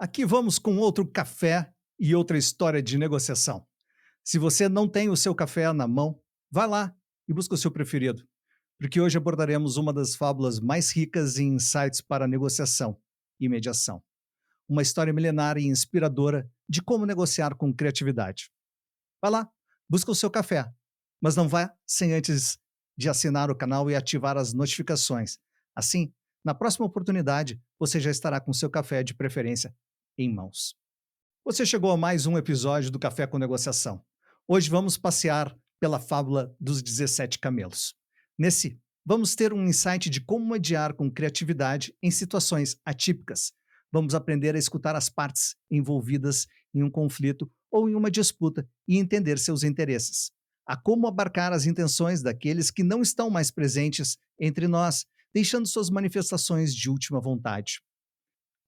Aqui vamos com outro café e outra história de negociação. Se você não tem o seu café na mão, vá lá e busca o seu preferido, porque hoje abordaremos uma das fábulas mais ricas em insights para negociação e mediação. Uma história milenar e inspiradora de como negociar com criatividade. Vá lá, busca o seu café, mas não vá sem antes de assinar o canal e ativar as notificações. Assim, na próxima oportunidade, você já estará com seu café de preferência em mãos. Você chegou a mais um episódio do Café com Negociação. Hoje vamos passear pela fábula dos 17 camelos. Nesse, vamos ter um insight de como mediar com criatividade em situações atípicas. Vamos aprender a escutar as partes envolvidas em um conflito ou em uma disputa e entender seus interesses. A como abarcar as intenções daqueles que não estão mais presentes entre nós, deixando suas manifestações de última vontade.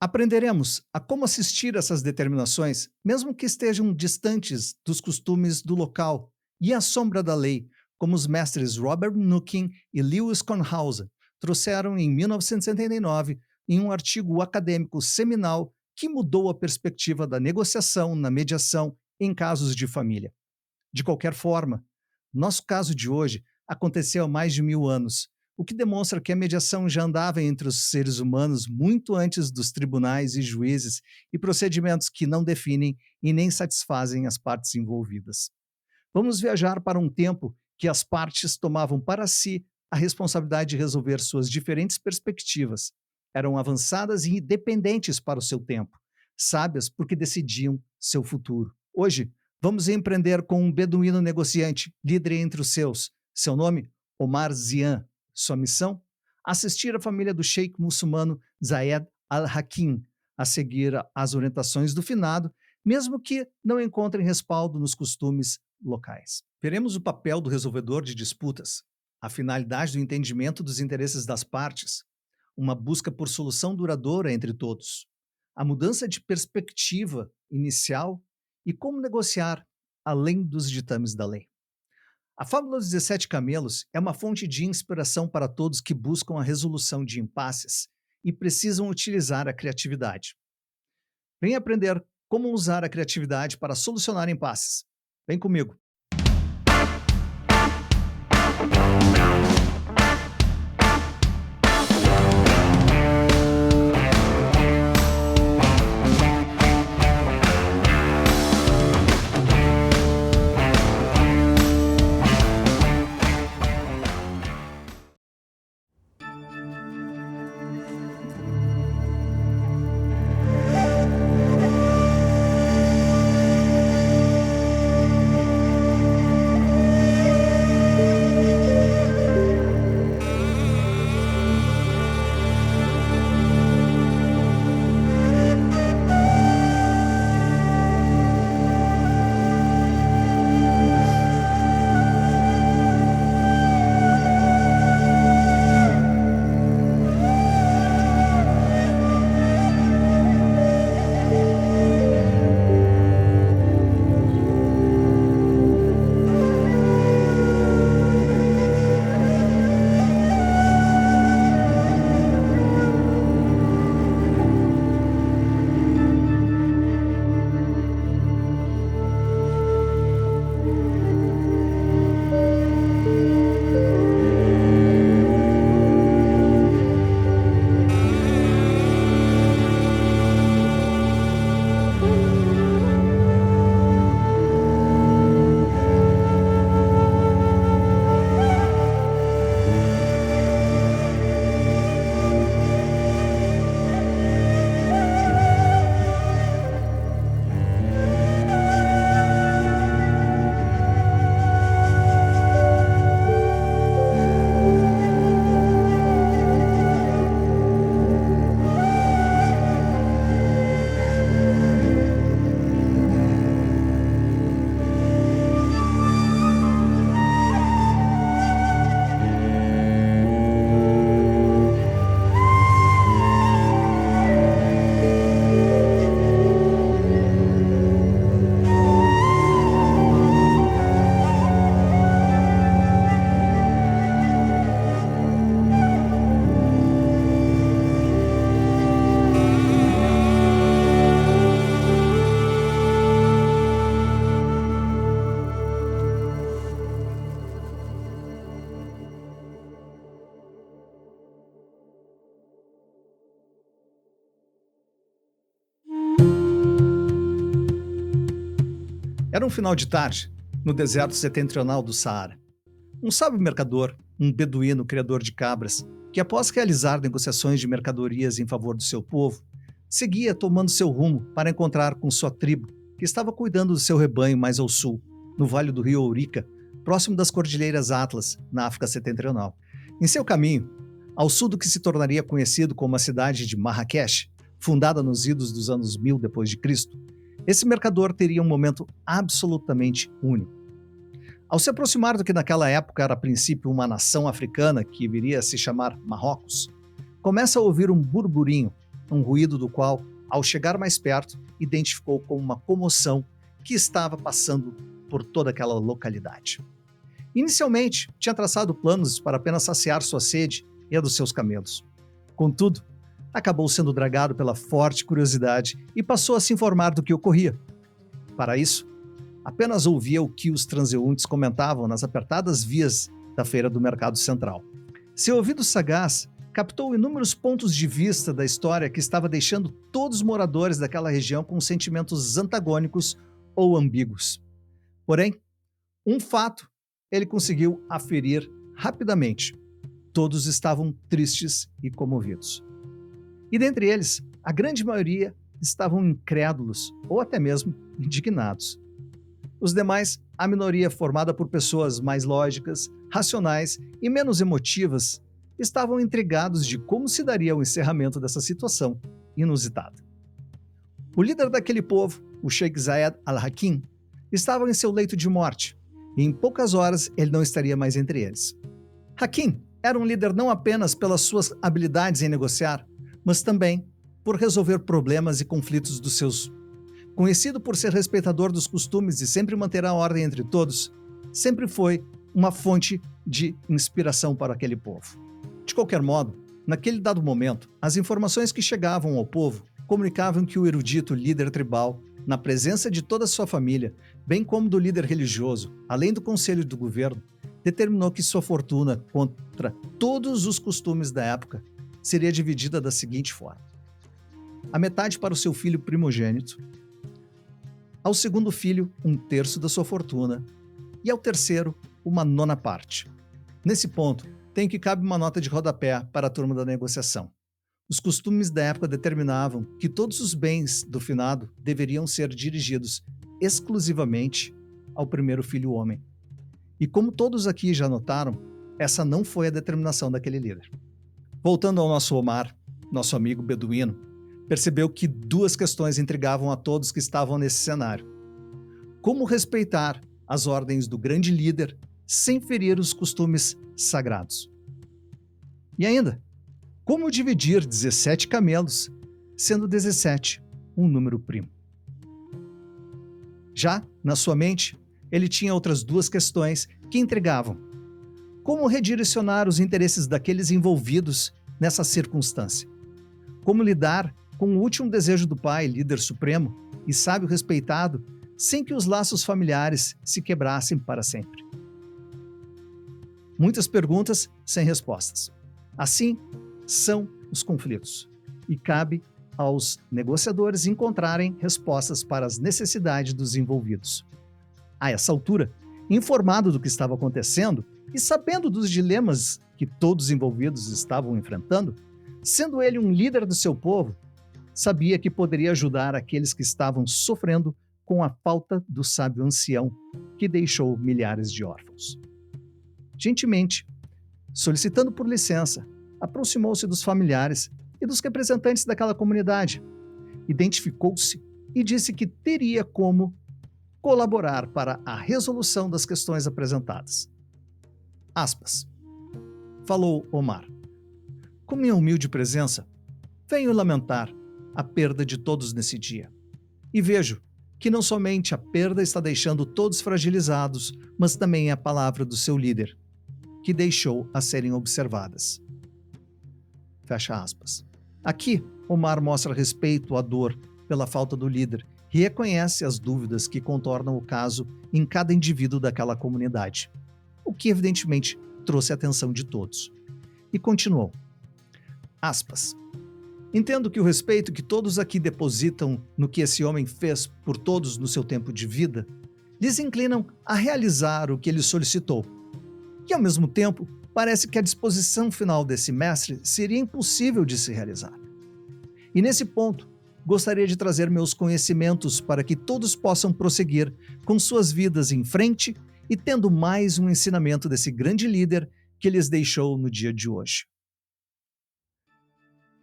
Aprenderemos a como assistir essas determinações, mesmo que estejam distantes dos costumes do local e à sombra da lei, como os mestres Robert Nukin e Lewis Conhauser trouxeram em 1979 em um artigo acadêmico seminal que mudou a perspectiva da negociação na mediação em casos de família. De qualquer forma, nosso caso de hoje aconteceu há mais de 1000 anos, o que demonstra que a mediação já andava entre os seres humanos muito antes dos tribunais e juízes e procedimentos que não definem e nem satisfazem as partes envolvidas. Vamos viajar para um tempo que as partes tomavam para si a responsabilidade de resolver suas diferentes perspectivas. Eram avançadas e independentes para o seu tempo, sábias porque decidiam seu futuro. Hoje, vamos empreender com um beduíno negociante, líder entre os seus. Seu nome? Omar Zian. Sua missão? Assistir a família do sheik muçulmano Zayed al-Hakim a seguir as orientações do finado, mesmo que não encontrem respaldo nos costumes locais. Veremos o papel do resolvedor de disputas, a finalidade do entendimento dos interesses das partes, uma busca por solução duradoura entre todos, a mudança de perspectiva inicial e como negociar além dos ditames da lei. A fábula dos 17 camelos é uma fonte de inspiração para todos que buscam a resolução de impasses e precisam utilizar a criatividade. Venha aprender como usar a criatividade para solucionar impasses. Vem comigo. Era um final de tarde, no deserto setentrional do Saara. Um sábio mercador, um beduíno criador de cabras, que após realizar negociações de mercadorias em favor do seu povo, seguia tomando seu rumo para encontrar com sua tribo, que estava cuidando do seu rebanho mais ao sul, no vale do rio Ourica, próximo das Cordilheiras Atlas, na África Setentrional. Em seu caminho, ao sul do que se tornaria conhecido como a cidade de Marrakech, fundada nos idos dos anos 1000 d.C., esse mercador teria um momento absolutamente único. Ao se aproximar do que naquela época era a princípio uma nação africana que viria a se chamar Marrocos, começa a ouvir um burburinho, um ruído do qual, ao chegar mais perto, identificou como uma comoção que estava passando por toda aquela localidade. Inicialmente, tinha traçado planos para apenas saciar sua sede e a dos seus camelos. Contudo, acabou sendo dragado pela forte curiosidade e passou a se informar do que ocorria. Para isso, apenas ouvia o que os transeuntes comentavam nas apertadas vias da feira do mercado central. Seu ouvido sagaz captou inúmeros pontos de vista da história que estava deixando todos os moradores daquela região com sentimentos antagônicos ou ambíguos. Porém, um fato ele conseguiu aferir rapidamente. Todos estavam tristes e comovidos. E dentre eles, a grande maioria estavam incrédulos ou até mesmo indignados. Os demais, a minoria formada por pessoas mais lógicas, racionais e menos emotivas, estavam intrigados de como se daria o encerramento dessa situação inusitada. O líder daquele povo, o Sheikh Zayed al-Hakim, estava em seu leito de morte, e em poucas horas ele não estaria mais entre eles. Hakim era um líder não apenas pelas suas habilidades em negociar, mas também por resolver problemas e conflitos dos seus. Conhecido por ser respeitador dos costumes e sempre manter a ordem entre todos, sempre foi uma fonte de inspiração para aquele povo. De qualquer modo, naquele dado momento, as informações que chegavam ao povo comunicavam que o erudito líder tribal, na presença de toda a sua família, bem como do líder religioso, além do conselho do governo, determinou que sua fortuna, contra todos os costumes da época, seria dividida da seguinte forma: a metade para o seu filho primogênito, ao segundo filho, 1/3 da sua fortuna, e ao terceiro, uma nona parte. Nesse ponto, tem que cabe uma nota de rodapé para a turma da negociação. Os costumes da época determinavam que todos os bens do finado deveriam ser dirigidos exclusivamente ao primeiro filho homem. E como todos aqui já notaram, essa não foi a determinação daquele líder. Voltando ao nosso Omar, nosso amigo beduíno, percebeu que duas questões intrigavam a todos que estavam nesse cenário. Como respeitar as ordens do grande líder sem ferir os costumes sagrados? E ainda, como dividir 17 camelos, sendo 17 um número primo? Já, na sua mente, ele tinha outras duas questões que intrigavam. Como redirecionar os interesses daqueles envolvidos nessa circunstância? Como lidar com o último desejo do pai, líder supremo e sábio respeitado, sem que os laços familiares se quebrassem para sempre? Muitas perguntas sem respostas. Assim são os conflitos, e cabe aos negociadores encontrarem respostas para as necessidades dos envolvidos. A essa altura, informado do que estava acontecendo e sabendo dos dilemas que todos os envolvidos estavam enfrentando, sendo ele um líder do seu povo, sabia que poderia ajudar aqueles que estavam sofrendo com a falta do sábio ancião que deixou milhares de órfãos. Gentilmente, solicitando por licença, aproximou-se dos familiares e dos representantes daquela comunidade, identificou-se e disse que teria como colaborar para a resolução das questões apresentadas. Aspas. Falou Omar. Com minha humilde presença, venho lamentar a perda de todos nesse dia. E vejo que não somente a perda está deixando todos fragilizados, mas também a palavra do seu líder, que deixou a serem observadas. Fecha aspas. Aqui, Omar mostra respeito à dor pela falta do líder e reconhece as dúvidas que contornam o caso em cada indivíduo daquela comunidade, o que evidentemente trouxe a atenção de todos. E continuou. Aspas. Entendo que o respeito que todos aqui depositam no que esse homem fez por todos no seu tempo de vida desinclinam a realizar o que ele solicitou. E, ao mesmo tempo, parece que a disposição final desse mestre seria impossível de se realizar. E nesse ponto, gostaria de trazer meus conhecimentos para que todos possam prosseguir com suas vidas em frente e tendo mais um ensinamento desse grande líder que lhes deixou no dia de hoje.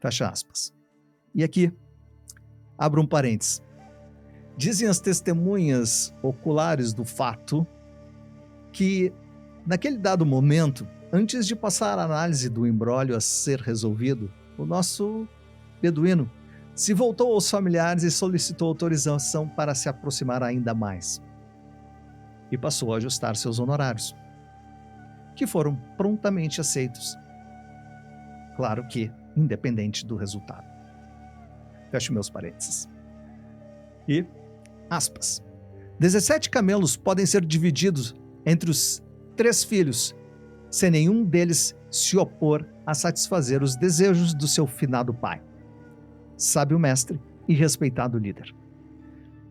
Fecha aspas. E aqui, abro um parênteses. Dizem as testemunhas oculares do fato que, naquele dado momento, antes de passar a análise do imbróglio a ser resolvido, o nosso beduíno se voltou aos familiares e solicitou autorização para se aproximar ainda mais. E passou a ajustar seus honorários, que foram prontamente aceitos. Claro que, independente do resultado. Fecho meus parênteses. E, aspas, 17 camelos podem ser divididos entre os 3 filhos, sem nenhum deles se opor a satisfazer os desejos do seu finado pai. Sábio mestre e respeitado líder.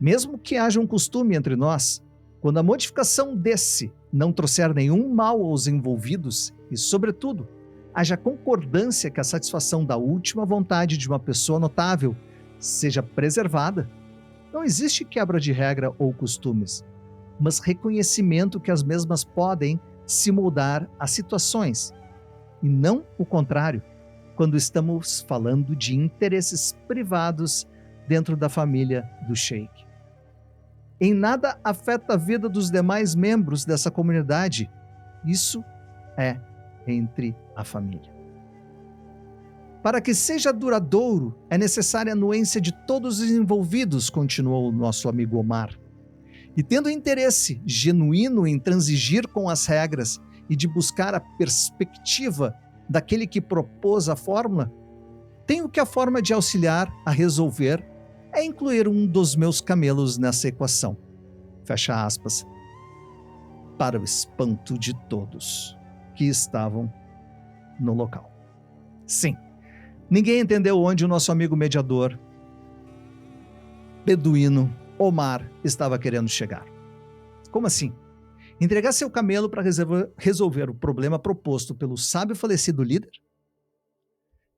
Mesmo que haja um costume entre nós, quando a modificação desse não trouxer nenhum mal aos envolvidos e, sobretudo, haja concordância que a satisfação da última vontade de uma pessoa notável seja preservada, não existe quebra de regra ou costumes, mas reconhecimento que as mesmas podem se moldar a situações, e não o contrário, quando estamos falando de interesses privados dentro da família do sheik. Em nada afeta a vida dos demais membros dessa comunidade. Isso é entre a família. Para que seja duradouro, é necessária a anuência de todos os envolvidos, continuou o nosso amigo Omar. E tendo interesse genuíno em transigir com as regras e de buscar a perspectiva daquele que propôs a fórmula, tenho que a forma de auxiliar a resolver é incluir um dos meus camelos nessa equação. Fecha aspas. Para o espanto de todos que estavam no local. Sim, ninguém entendeu onde o nosso amigo mediador, beduíno, Omar, estava querendo chegar. Como assim? Entregar seu camelo para resolver o problema proposto pelo sábio falecido líder?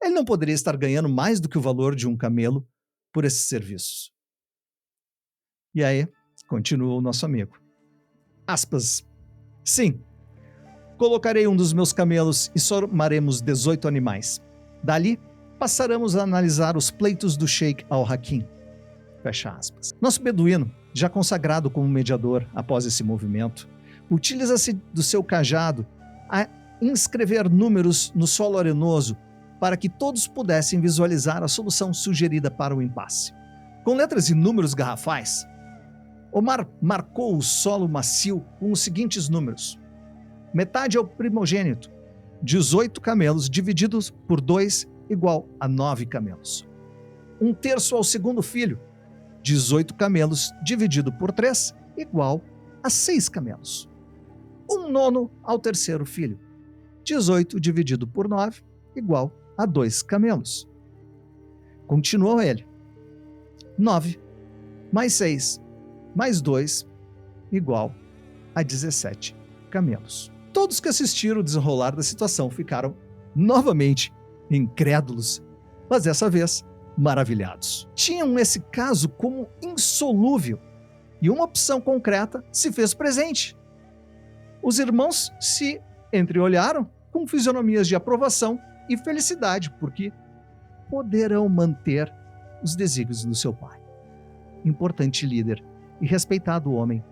Ele não poderia estar ganhando mais do que o valor de um camelo por esses serviços. E aí, continua o nosso amigo. Aspas. Sim, colocarei um dos meus camelos e somaremos 18 animais. Dali, passaremos a analisar os pleitos do Sheik Al-Hakim. Fecha aspas. Nosso beduíno, já consagrado como mediador após esse movimento, utiliza-se do seu cajado a inscrever números no solo arenoso para que todos pudessem visualizar a solução sugerida para o impasse. Com letras e números garrafais, Omar marcou o solo macio com os seguintes números. Metade ao primogênito, 18 camelos divididos por 2 igual a 9 camelos. 1/3 ao segundo filho, 18 camelos dividido por 3 igual a 6 camelos. 1/9 ao terceiro filho, 18 dividido por 9 igual a 2 camelos. Continuou ele. 9 mais 6 mais 2 igual a 17 camelos. Todos que assistiram o desenrolar da situação ficaram novamente incrédulos, mas dessa vez maravilhados. Tinham esse caso como insolúvel e uma opção concreta se fez presente. Os irmãos se entreolharam com fisionomias de aprovação e felicidade, porque poderão manter os desígnios do seu pai. Importante líder e respeitado homem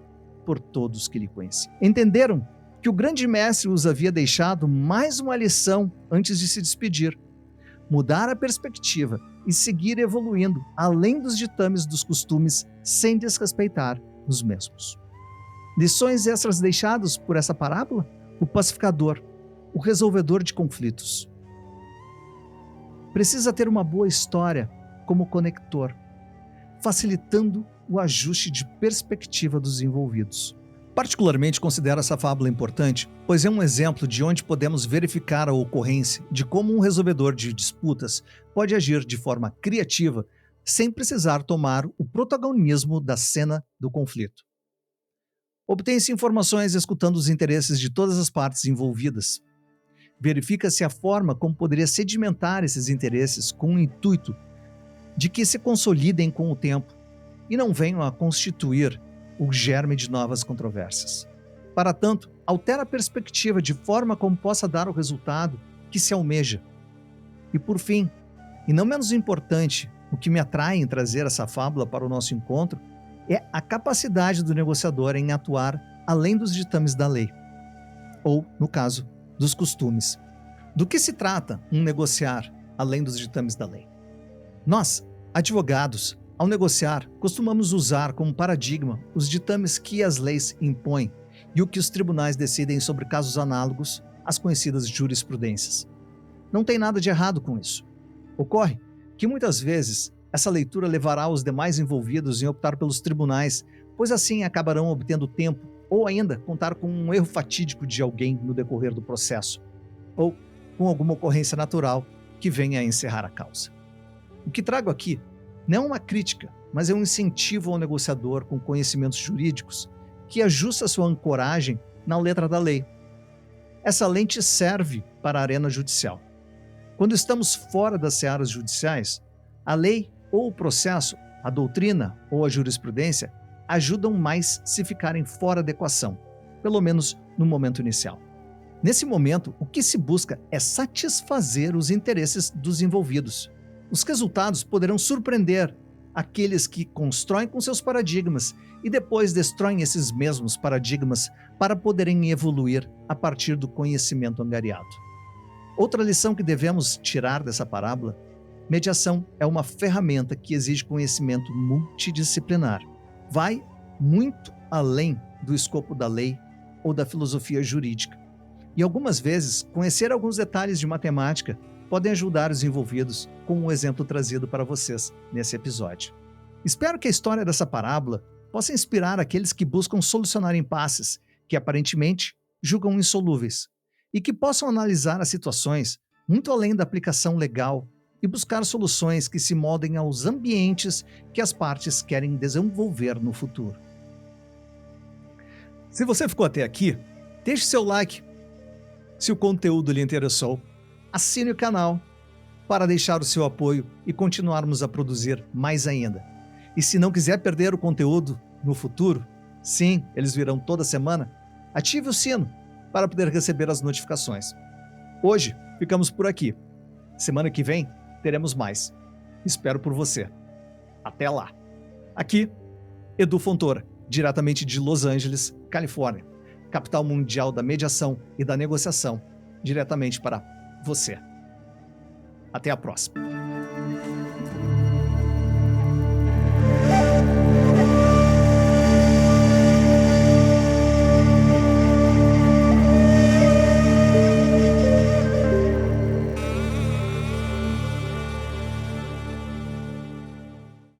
por todos que lhe conheciam. Entenderam que o grande mestre os havia deixado mais uma lição antes de se despedir. Mudar a perspectiva e seguir evoluindo além dos ditames dos costumes sem desrespeitar os mesmos. Lições extras deixadas por essa parábola? O pacificador, o resolvedor de conflitos. Precisa ter uma boa história como conector, facilitando o ajuste de perspectiva dos envolvidos. Particularmente considero essa fábula importante, pois é um exemplo de onde podemos verificar a ocorrência de como um resolvedor de disputas pode agir de forma criativa sem precisar tomar o protagonismo da cena do conflito. Obtém-se informações escutando os interesses de todas as partes envolvidas. Verifica-se a forma como poderia sedimentar esses interesses com o intuito de que se consolidem com o tempo e não venham a constituir o germe de novas controvérsias. Para tanto, altera a perspectiva de forma como possa dar o resultado que se almeja. E por fim, e não menos importante, o que me atrai em trazer essa fábula para o nosso encontro é a capacidade do negociador em atuar além dos ditames da lei, ou, no caso, dos costumes. Do que se trata um negociar além dos ditames da lei? Nós, advogados, ao negociar, costumamos usar como paradigma os ditames que as leis impõem e o que os tribunais decidem sobre casos análogos às conhecidas jurisprudências. Não tem nada de errado com isso. Ocorre que muitas vezes essa leitura levará os demais envolvidos em optar pelos tribunais, pois assim acabarão obtendo tempo ou ainda contar com um erro fatídico de alguém no decorrer do processo, ou com alguma ocorrência natural que venha a encerrar a causa. O que trago aqui não é uma crítica, mas é um incentivo ao negociador com conhecimentos jurídicos que ajusta sua ancoragem na letra da lei. Essa lente serve para a arena judicial. Quando estamos fora das searas judiciais, a lei ou o processo, a doutrina ou a jurisprudência ajudam mais se ficarem fora da equação, pelo menos no momento inicial. Nesse momento, o que se busca é satisfazer os interesses dos envolvidos. Os resultados poderão surpreender aqueles que constroem com seus paradigmas e depois destroem esses mesmos paradigmas para poderem evoluir a partir do conhecimento angariado. Outra lição que devemos tirar dessa parábola: mediação é uma ferramenta que exige conhecimento multidisciplinar. Vai muito além do escopo da lei ou da filosofia jurídica. E algumas vezes, conhecer alguns detalhes de matemática podem ajudar os envolvidos, como o exemplo trazido para vocês nesse episódio. Espero que a história dessa parábola possa inspirar aqueles que buscam solucionar impasses que aparentemente julgam insolúveis e que possam analisar as situações muito além da aplicação legal e buscar soluções que se moldem aos ambientes que as partes querem desenvolver no futuro. Se você ficou até aqui, deixe seu like. Se o conteúdo lhe interessou, assine o canal para deixar o seu apoio e continuarmos a produzir mais ainda. E se não quiser perder o conteúdo no futuro, sim, eles virão toda semana, ative o sino para poder receber as notificações. Hoje ficamos por aqui. Semana que vem teremos mais. Espero por você. Até lá. Aqui, Edu Fontoura, diretamente de Los Angeles, Califórnia, capital mundial da mediação e da negociação, diretamente para você. Até a próxima.